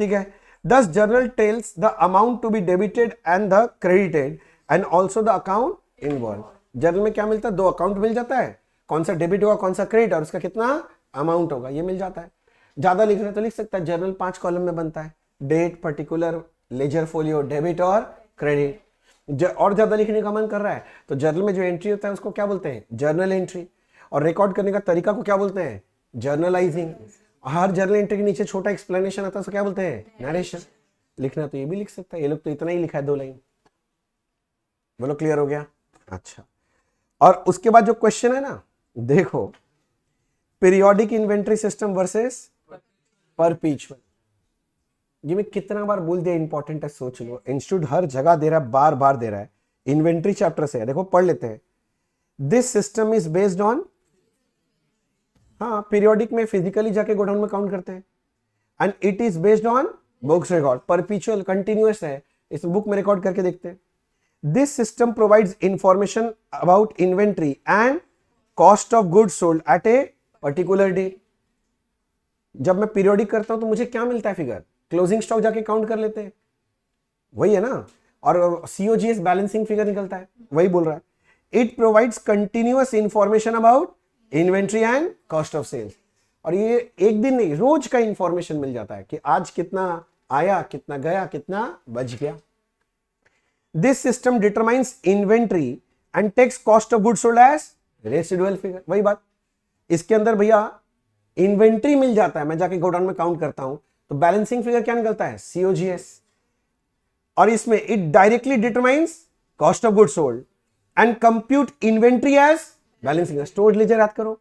ठीक है? Thus journal tells the amount to be debited and the credited and also the account involved. Journal में क्या मिलता है? 2 अकाउंट मिल जाता है, कौन सा डेबिट होगा कौन सा क्रेडिट और उसका कितना अमाउंट होगा, ये मिल जाता है। ज्यादा लिख रहे हैं तो लिख सकता है, जर्नल 5 कॉलम में बनता है, date, particular, ledger folio, debit और क्रेडिट। और ज्यादा लिखने का मन कर रहा है तो जर्नल में जो एंट्री होता है उसको क्या बोलते हैं, जर्नल एंट्री। और रिकॉर्ड करने का तरीका को क्या बोलते हैं, जर्नलाइजिंग। हर जर्नल एंट्री के नीचे छोटा एक्सप्लेनेशन आता है, उसको क्या बोलते हैं, नरेशन। लिखना तो ये भी लिख सकता है, ये लोग तो इतना ही लिखा है 2 लाइन। बोलो क्लियर हो गया। अच्छा, और उसके बाद जो क्वेश्चन है ना, देखो, periodic inventory system versus perpetual. ये मैं कितना बार बोल दिया, इंपॉर्टेंट है, सोच लो। इंस्टीट्यूट हर जगह दे रहा है, बार बार दे रहा है। इन्वेंट्री चैप्टर से है, देखो पढ़ लेते हैं। This system is based on, हाँ, पीरियोडिक में फिजिकली जाके गोडाउन में काउंट करते हैं, and it is based on books record. Perpetual continuous है, इस बुक में रिकॉर्ड करके देखते हैं। This system provides information about inventory and cost of goods sold at a particular day. जब मैं पीरियोडिक करता हूं तो मुझे क्या मिलता है, फिगर, क्लोजिंग स्टॉक जाके काउंट कर लेते हैं, वही है ना। और सीओजीएस बैलेंसिंग फिगर निकलता है, वही बोल रहा है। It provides continuous information about inventory and cost of sales. और ये एक दिन नहीं, रोज का इंफॉर्मेशन मिल जाता है कि आज कितना आया, कितना गया, कितना बच गया। This system determines inventory and takes cost of goods sold as residual figure. वही बात, इसके अंदर भैया इन्वेंट्री मिल जाता है, मैं जाके गोडाउन में काउंट करता हूं तो बैलेंसिंग फिगर क्या निकलता है, सीओजीएस। और इसमें it directly determines cost of goods sold and compute inventory as balancing. Stored ledger याद करो,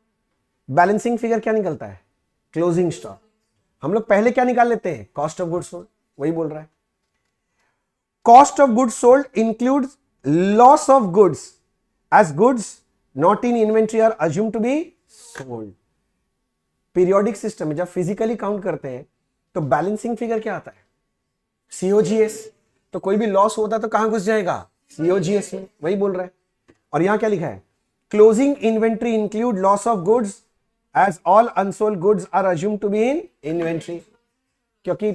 बैलेंसिंग फिगर क्या निकलता है, क्लोजिंग स्टॉक। हम लोग पहले क्या निकाल लेते हैं, कॉस्ट ऑफ गुड्स सोल्ड, वही बोल रहा है। Cost of goods sold includes loss of goods as goods not in inventory are assumed to be sold. Periodic system में जब फिजिकली काउंट करते हैं तो बैलेंसिंग फिगर क्या आता है, सीओजीएस। तो कोई भी लॉस होता है तो कहां घुस जाएगा, सीओजीएस में, वही बोल रहा है। और यहां क्या लिखा है, closing inventory include loss of goods as all unsold goods are assumed to be in inventory. क्योंकि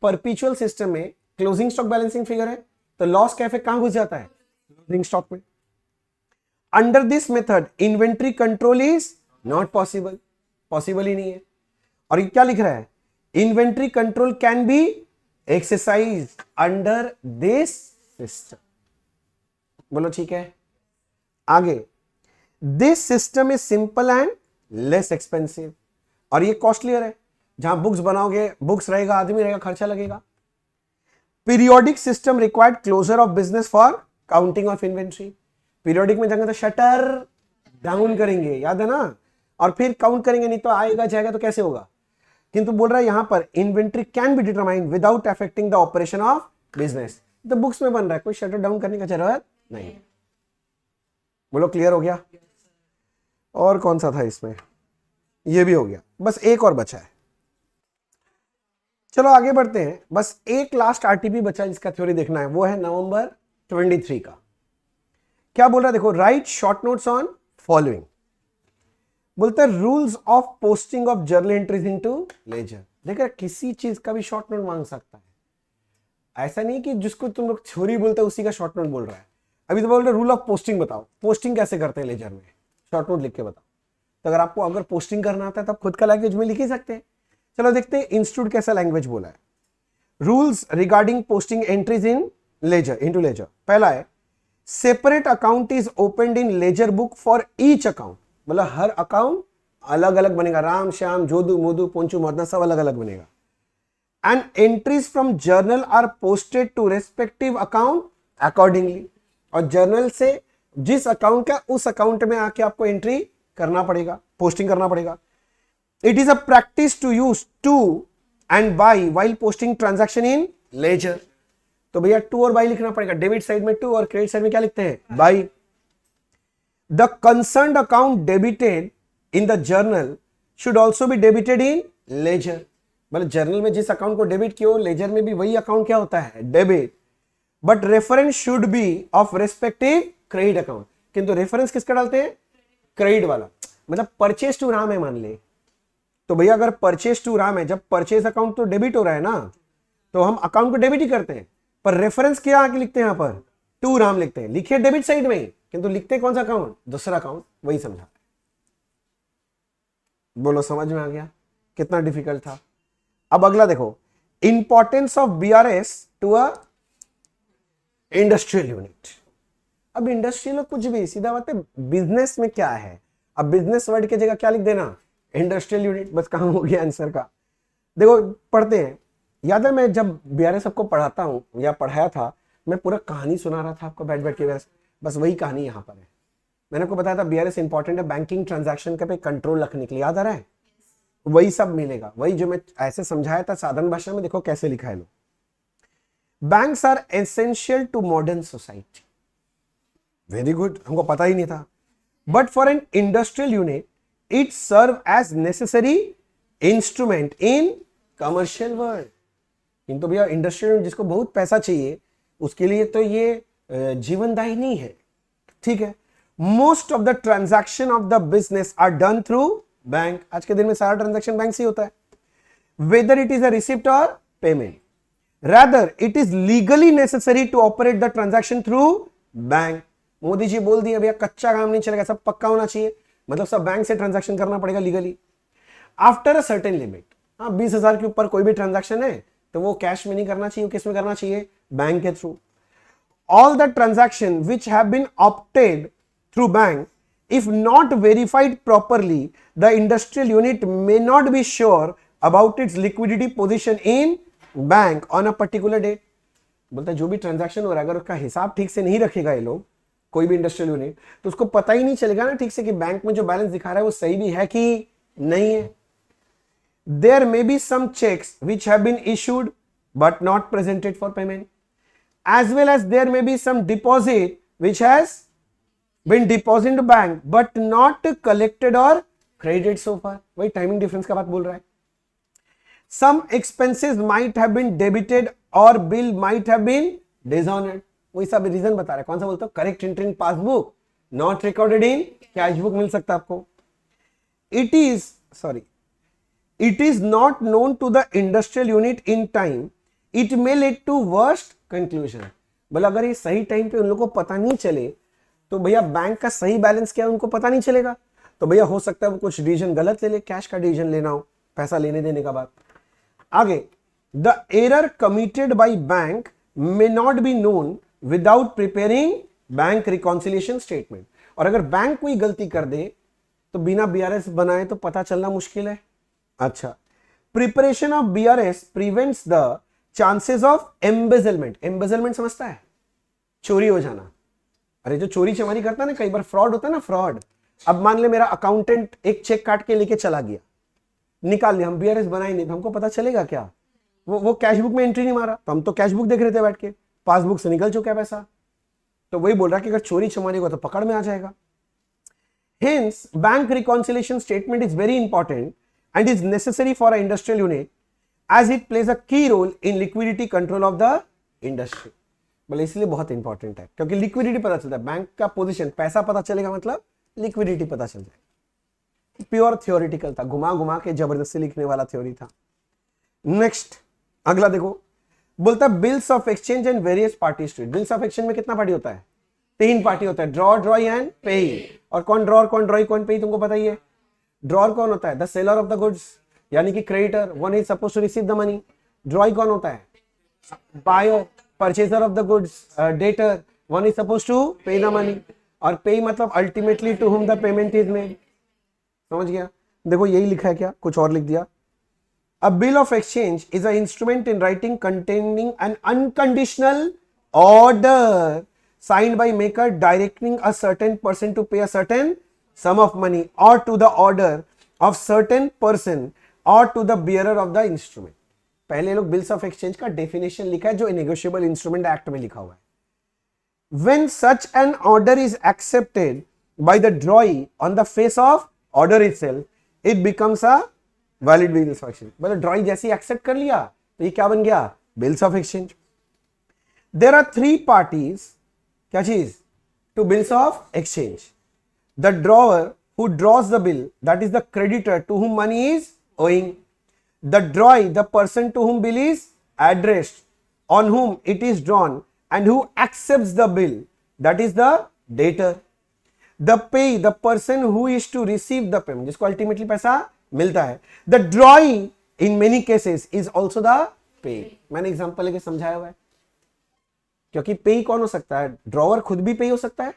परपेचुअल सिस्टम में क्लोजिंग स्टॉक बैलेंसिंग फिगर है, तो लॉस का इफेक्ट कहां घुस जाता है, क्लोजिंग स्टॉक में। Under this method inventory control is not possible, possible ही नहीं है। और ये क्या लिख रहा है, inventory control can be exercise under this system. बोलो ठीक है। आगे, this system is simple and less expensive. और ये कॉस्टलियर है, जहां बुक्स बनाओगे, बुक्स रहेगा, आदमी रहेगा, खर्चा लगेगा। Periodic system required closure of business for counting of inventory. Periodic में जाएंगे तो शटर डाउन करेंगे, याद है ना, और फिर काउंट करेंगे, नहीं तो आएगा जाएगा तो कैसे होगा। किंतु बोल रहा है यहां पर inventory can be determined without affecting the operation of business. तो बुक्स में बन रहा है, कोई शटर डाउन करने का जरूरत नहीं। बोलो क्लियर हो गया। और कौन सा था इसमें, ये भी हो गया, बस एक और बचा है। चलो आगे बढ़ते हैं, बस एक लास्ट आरटीपी बचा जिसका थ्योरी देखना है, वो है नवंबर 23 का। क्या बोल रहा है, देखो, write short notes on following. बोलते हैं rules of posting of journal entries into ledger. देखो, किसी चीज का भी शॉर्ट नोट मांग सकता है, ऐसा नहीं कि जिसको तुम लोग थ्योरी बोलते हो उसी का शॉर्ट नोट बोल रहा है। अभी तो बोल रहे रूल ऑफ पोस्टिंग बताओ, पोस्टिंग कैसे करते हैं लेजर में, शॉर्ट नोट लिख के बताओ। तो अगर आपको अगर पोस्टिंग करना आता है तो आप खुद का लैंग्वेज में लिख ही सकते हैं। चलो देखते हैं इंस्टीट्यूट कैसा लैंग्वेज बोला है। Rules regarding posting entries in ledger, into ledger. पहला है, separate account is opened in ledger book for each account. मतलब हर अकाउंट अलग अलग बनेगा, राम श्याम जोदू मोदू पोंचू मोदना सब अलग अलग बनेगा। And entries from journal are posted to respective account accordingly. और जर्नल से जिस अकाउंट का उस अकाउंट में आके आपको एंट्री करना पड़ेगा, पोस्टिंग करना पड़ेगा। It is a practice to use to and by while posting transaction in ledger. तो भैया टू और बाई लिखना पड़ेगा, डेबिट साइड में टू और क्रेडिट साइड में क्या लिखते हैं, by. The concerned account debited in the journal should also be debited in ledger. मतलब जर्नल में जिस अकाउंट को डेबिट किया, लेजर में भी वही अकाउंट क्या होता है, debit. But reference should be of respective credit account. किंतु रेफरेंस किसका डालते हैं, क्रेडिट वाला। मतलब परचेज टू राम है मान ले, तो भैया अगर परचेज टू राम है, जब परचेज अकाउंट तो डेबिट हो रहा है ना, तो हम अकाउंट को डेबिट ही करते हैं, पर रेफरेंस क्या आके लिखते हैं, यहां पर टू राम लिखते हैं। लिखिए डेबिट साइड में, किंतु लिखते कौन सा अकाउंट, दूसरा अकाउंट, वही समझा। बोलो समझ में आ गया कितना डिफिकल्ट था। अब अगला देखो, importance of BRS to a industrial unit. अब इंडस्ट्रियल कुछ भी, सीधा बात है, बिजनेस में क्या है, अब बिजनेस वर्ड की जगह क्या लिख देना, इंडस्ट्रियल यूनिट, बस काम हो गया आंसर का। देखो पढ़ते हैं, याद है मैं जब बीआरएस आपको पढ़ाता हूं या पढ़ाया था, मैं पूरा कहानी सुना रहा था आपको बैठ बैठ के, बस वही कहानी यहां पर है। मैंने आपको बताया था बीआरएस इंपॉर्टेंट है बैंकिंग ट्रांजैक्शन के पे कंट्रोल रखने के लिए, याद आ रहा है, वही सब मिलेगा, वही जो मैं ऐसे समझाया था साधारण भाषा में, देखो कैसे लिखा है लो। Banks are essential to modern society, very good, हमको पता ही नहीं था। But for an industrial unit it serve as necessary instrument in commercial world. किंतु भैया इंडस्ट्रियल जिसको बहुत पैसा चाहिए उसके लिए तो ये जीवनदायी नहीं है, ठीक है। Most of the transaction of the business are done through bank, आज के दिन में सारा ट्रांजैक्शन बैंक से ही होता है, whether it is a receipt और payment, rather it is legally necessary to operate the transaction through bank. Modi ji बोल दिए भैया कच्चा काम नहीं चलेगा, सब पक्का होना चाहिए, मतलब सब बैंक से ट्रांजैक्शन करना पड़ेगा legally, after a certain limit. हाँ 20,000 के ऊपर कोई भी ट्रांजैक्शन है तो वो कैश में नहीं करना चाहिए, किस में करना चाहिए, बैंक के थ्रू। All the transaction which have been opted through bank, if not verified properly, the industrial unit may not be sure about its liquidity position in bank on a particular date। बोलता है जो भी ट्रांजैक्शन हो रहा है अगर उसका हिसाब ठीक से नहीं रखेगा ये लोग, कोई भी इंडस्ट्रियल यूनिट, तो उसको पता ही नहीं चलेगा ना ठीक से कि बैंक में जो बैलेंस दिखा रहा है वो सही भी है कि नहीं है। There may be some checks which have been issued but not presented for payment, as well as there may be some deposit which has been deposited in bank but not collected or credited so far। वही टाइमिंग डिफरेंस का बात बोल रहा है। Some expenses might have been debited or bill might have been dishonored, वही सब रीजन बता रहा है। कौन सा बोलता है, correct entry in passbook, not recorded in cash book मिल सकता है आपको। It is not known to the industrial unit in time, it may lead to worst conclusion। बोला अगर ये सही टाइम पे उन लोगों को पता नहीं चले तो भैया बैंक का सही बैलेंस क्या है उनको पता नहीं चलेगा, तो भैया हो सकता है वो कुछ डिसीजन गलत ले ले, कैश का डिसीजन लेना हो पैसा लेने देने का बात। आगे, the error committed by bank may not be known without preparing bank reconciliation statement. और अगर बैंक कोई गलती कर दे तो बिना बीआरएस बनाए तो पता चलना मुश्किल है। अच्छा, preparation of BRS prevents the chances of embezzlement. Embezzlement समझता है, चोरी हो जाना। अरे जो चोरी चमारी करता है ना, कई बार फ्रॉड होता है ना, फ्रॉड। अब मान ले मेरा अकाउंटेंट एक चेक काट के लेके चला गया, निकाल लिया, हम बीआरएस बनाए नहीं तो हमको पता चलेगा क्या, वो कैश बुक में एंट्री नहीं मारा तो हम तो कैश बुक देख रहे थे बैठ के, पासबुक से निकल चुका है पैसा। तो वही बोल रहा कि अगर चोरी चमारी होगा तो पकड़ में आ जाएगा। Hence, bank reconciliation statement is very important and is necessary for an industrial unit as it plays a key role in liquidity control of the industry। बोले इसलिए बहुत इंपॉर्टेंट है क्योंकि लिक्विडिटी पता चलता है, बैंक का पोजीशन, पैसा पता चलेगा मतलब लिक्विडिटी पता चल जाएगा। प्योर थियोरिटिकल था, घुमा घुमा के जबरदस्ती लिखने वाला थ्योरी था। नेक्स्ट अगला देखो, बोलता है bills of exchange and various party state. Bills of exchange में कितना पार्टी होता है, 3 पार्टी होता है, ड्रॉ, ड्रॉई एंड पेई। और कौन ड्रॉर, कौन ड्रॉई, कौन पेई, तुमको पता ही है। ड्रॉर कौन होता है, the seller of the goods, यानी कि creditor, one is suppose to receive the money. Drawee कौन होता है, buyer, purchaser of the goods, debtor, one is suppose to pay the money. और पे मतलब ultimately to whom the payment is made. समझ गया, देखो यही लिखा है क्या, कुछ और लिख दिया। A bill of exchange is an instrument in writing containing an unconditional order signed by maker directing a certain person to pay a certain sum of money or to the order of certain person or to the bearer of the instrument। पहले लोग बिल्स ऑफ एक्सचेंज का डेफिनेशन लिखा है जो नेगोशिएबल इंस्ट्रूमेंट एक्ट में लिखा हुआ है। When such an order is accepted by the drawee on the face of order itself, it becomes a valid bills of exchange. मतलब ड्रॉइंग जैसे एक्सेप्ट कर लिया तो ये क्या बन गया, bills of exchange. There are 3 parties, क्या चीज, to bills of exchange. The drawer who draws the bill, that is the creditor to whom money is owing. The drawee, the person to whom bill is addressed, on whom it is drawn and who accepts the bill, that is the debtor. The payee, the person who is to receive the payment, जिसको अल्टीमेटली पैसा मिलता है। The drawing in many cases is also the payee. मैंने एग्जाम्पल लेके समझाया हुआ है, क्योंकि पे कौन हो सकता है, ड्रॉवर खुद भी पे हो सकता है,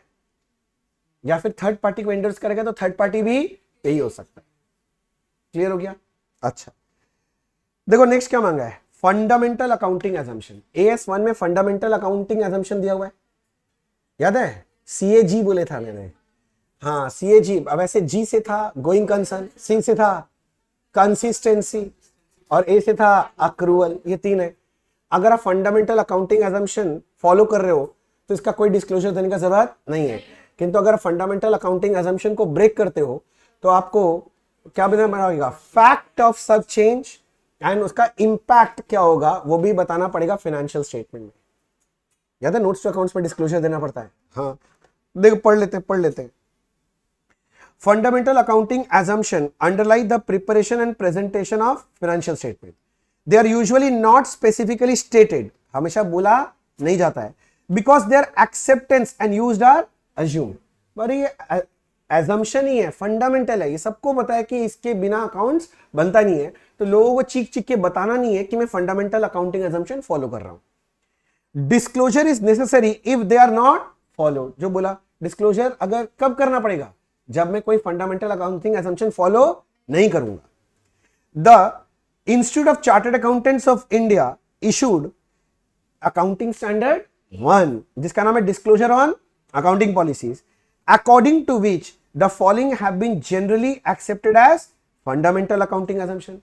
या फिर थर्ड पार्टी को एंडर्स करेगा तो थर्ड पार्टी भी पे हो सकता है। क्लियर हो गया? अच्छा, देखो नेक्स्ट क्या मांगा है, फंडामेंटल अकाउंटिंग एजम्पशन। AS1 में फंडामेंटल अकाउंटिंग एजम्पशन दिया हुआ है, याद है? CAG बोले था मैंने, हाँ CAG। अब ऐसे G से था गोइंग कंसर्न, C से था कंसिस्टेंसी, और A से था अक्रूवल। ये तीन है। अगर आप फंडामेंटल अकाउंटिंग एजम्पशन फॉलो कर रहे हो तो इसका कोई डिस्क्लोजर देने का जरूरत नहीं है, किंतु अगर फंडामेंटल अकाउंटिंग एजम्पशन को ब्रेक करते हो तो आपको क्या बताना पड़ेगा, fact of such change and उसका इंपैक्ट क्या होगा वो भी बताना पड़ेगा फाइनेंशियल स्टेटमेंट में। याद है, नोट्स टू अकाउंट्स में डिस्क्लोजर देना पड़ता है। हाँ देखो, पढ़ लेते हैं। Fundamental accounting assumption underlie the preparation and presentation of financial statement. They are usually not specifically stated, हमेशा बोला नहीं जाता है, because their acceptance and used are assumed. पर ये assumption ही है, fundamental है, ये सबको पता है कि इसके बिना accounts बनता नहीं है, तो लोगों को चीख के बताना नहीं है कि मैं fundamental accounting assumption follow कर रहा हूं। Disclosure is necessary if they are not followed. जो बोला disclosure अगर कब करना पड़ेगा, जब मैं कोई फंडामेंटल अकाउंटिंग एजम्पशन फॉलो नहीं करूंगा। The institute of chartered accountants of India issued accounting standard 1, जिसका नाम है disclosure on accounting policies, according to which the following have been generally accepted as fundamental accounting assumption.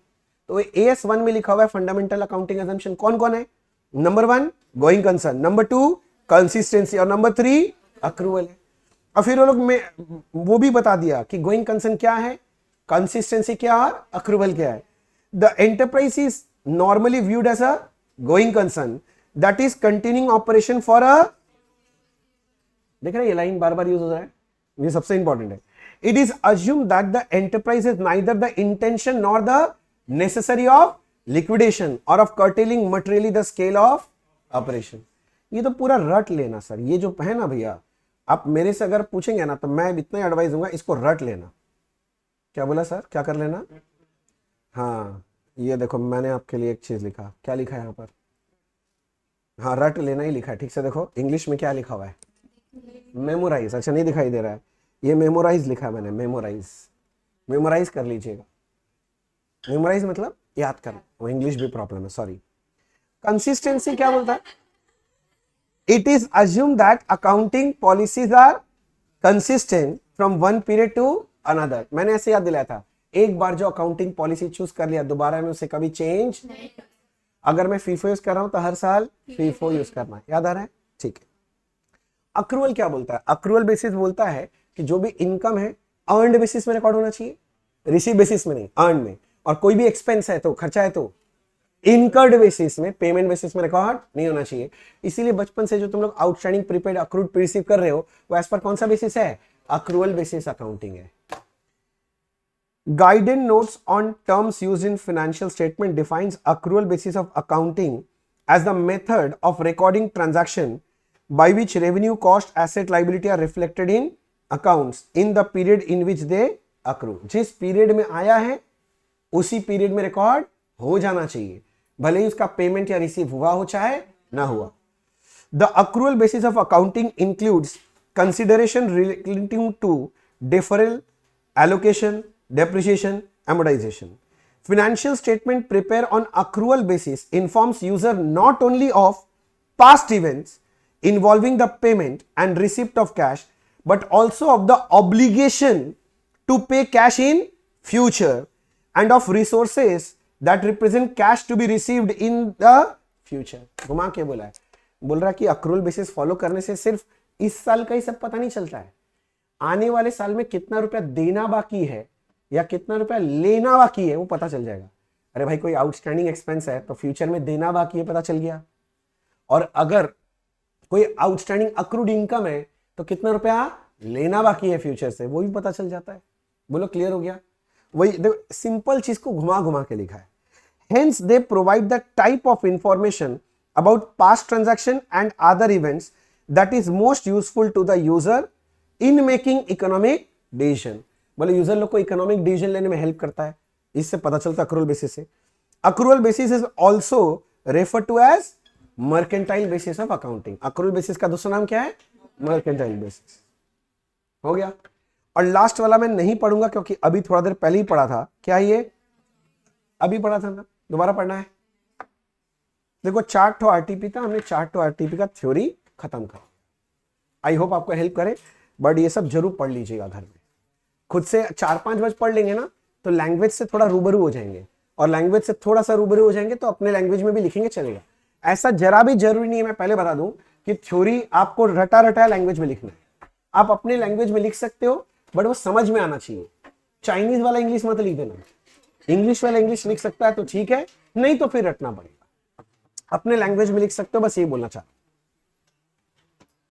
तो AS1 में लिखा हुआ है फंडामेंटल अकाउंटिंग एजम्पशन कौन कौन है, number 1 going concern, number 2 consistency, और नंबर 3 अक्रूवल है। और फिर वो लोग में वो भी बता दिया कि गोइंग कंसर्न क्या है, कंसिस्टेंसी क्या है, अक्रूवल क्या है। The enterprise is normally viewed as a going concern that is continuing operation for a, देख रहे हैं ये लाइन बार बार यूज हो रहा है, ये सबसे इंपॉर्टेंट है। It is assume that the enterprise is neither the intention nor the necessary of liquidation और of curtailing materially the scale of operation. ये तो पूरा रट लेना सर, ये जो है ना भैया, आप मेरे से अगर पूछेंगे ना तो मैं इतना एडवाइस दूंगा, इसको रट लेना। क्या बोला सर, क्या कर लेना? हाँ ये देखो मैंने आपके लिए एक चीज लिखा, क्या लिखा है यहाँ पर, हाँ रट लेना ही लिखा है, ठीक से देखो इंग्लिश में क्या लिखा हुआ है, मेमोराइज। अच्छा नहीं दिखाई दे रहा है, ये मेमोराइज लिखा है मैंने, मेमोराइज, मेमोराइज कर लीजिएगा। मेमोराइज मतलब याद करना, वो इंग्लिश भी प्रॉब्लम है, सॉरी। कंसिस्टेंसी क्या बोलता है, it is assumed that accounting policies are consistent from one period to another. मैंने ऐसे याद दिलाया था, एक बार जो अकाउंटिंग पॉलिसी चूज कर लिया दोबारा में उसे कभी चेंज नहीं। अगर मैं फीफो यूज कर रहा हूं तो हर साल फीफो यूज करना है, याद आ रहा है? ठीक है। अक्रूवल क्या बोलता है, अक्रूवल बेसिस बोलता है कि जो भी इनकम है अर्नड बेसिस में रिकॉर्ड होना चाहिए, रिसीव बेसिस में नहीं, अर्न में। और कोई भी एक्सपेंस है तो खर्चा है तो इनकर्ड बेसिस में, पेमेंट बेसिस में रिकॉर्ड नहीं होना चाहिए। इसीलिए बचपन से जो तुम लोग आउटस्टैंडिंग प्रीपेड अक्रूड रिसीव कर रहे हो वो एज पर कौन सा बेसिस है, अक्रूवल बेसिस अकाउंटिंग है। Guided notes on terms used in financial statement defines accrual basis of accounting as the method of recording transaction by which revenue, cost, asset, liability are reflected in accounts in the period in which they accrue. जिस पीरियड में आया है उसी पीरियड में रिकॉर्ड हो जाना चाहिए, भले ही उसका पेमेंट या रिसीव हुआ हो चाहे ना हुआ। The accrual basis of accounting includes consideration relating to deferral, allocation, depreciation, amortization. Financial statement prepare on accrual basis informs user not only of past events involving the payment and receipt of cash, but also of the obligation to pay cash in future and of resources that represent cash to be received in the future. घुमा के बोला है, बोल रहा है कि अक्रूवल बेसिस फॉलो करने से सिर्फ इस साल का ही सब पता नहीं चलता है, आने वाले साल में कितना रुपया देना बाकी है या कितना रुपया लेना बाकी है वो पता चल जाएगा। अरे भाई कोई आउटस्टैंडिंग एक्सपेंस है तो फ्यूचर में देना बाकी है पता चल गया, और अगर कोई आउटस्टैंडिंग अक्रूड इनकम है तो कितना रुपया लेना बाकी है फ्यूचर से वो भी पता चल जाता है। बोलो क्लियर हो गया? वही देखो सिंपल चीज को घुमा घुमा के लिखा है। Hence they provide the type of information about past transaction and other events that is most useful to the user in making economic decision. बोले यूजर लोग को इकोनॉमिक डिसीजन लेने में हेल्प करता है। इससे पता चलता अक्रूवल बेसिस से। Accrual basis is also refer to as mercantile basis of accounting. Accrual basis का दूसरा नाम क्या है? Mercantile basis. हो गया। और लास्ट वाला मैं नहीं पढ़ूंगा क्योंकि अभी थोड़ा देर पहले ही पढ़ा था। क्या ये अभी पढ़ा था ना, दोबारा पढ़ना है? देखो 4 ठो आरटीपी था, हमने 4 ठो आरटीपी का थ्योरी खत्म कर। आई होप आपको हेल्प करे, बट ये सब जरूर पढ़ लीजिएगा घर में। खुद से 4-5 वर्ड पढ़ लेंगे ना तो लैंग्वेज से थोड़ा रूबरू हो जाएंगे, और लैंग्वेज से थोड़ा सा रूबरू हो जाएंगे तो अपने लैंग्वेज में भी लिखेंगे चलेगा। ऐसा जरा भी जरूरी नहीं है, मैं पहले बता दूं कि थ्योरी आपको रटा रटा लैंग्वेज में लिखना है। आप अपने लैंग्वेज में लिख सकते हो, बट वो समझ में आना चाहिए। चाइनीज वाला इंग्लिश मत लिख देना, इंग्लिश वाला इंग्लिश लिख सकता है तो ठीक है, नहीं तो फिर रटना पड़ेगा। अपने लैंग्वेज में लिख सकते हो, बस ये बोलना चाहता हूं।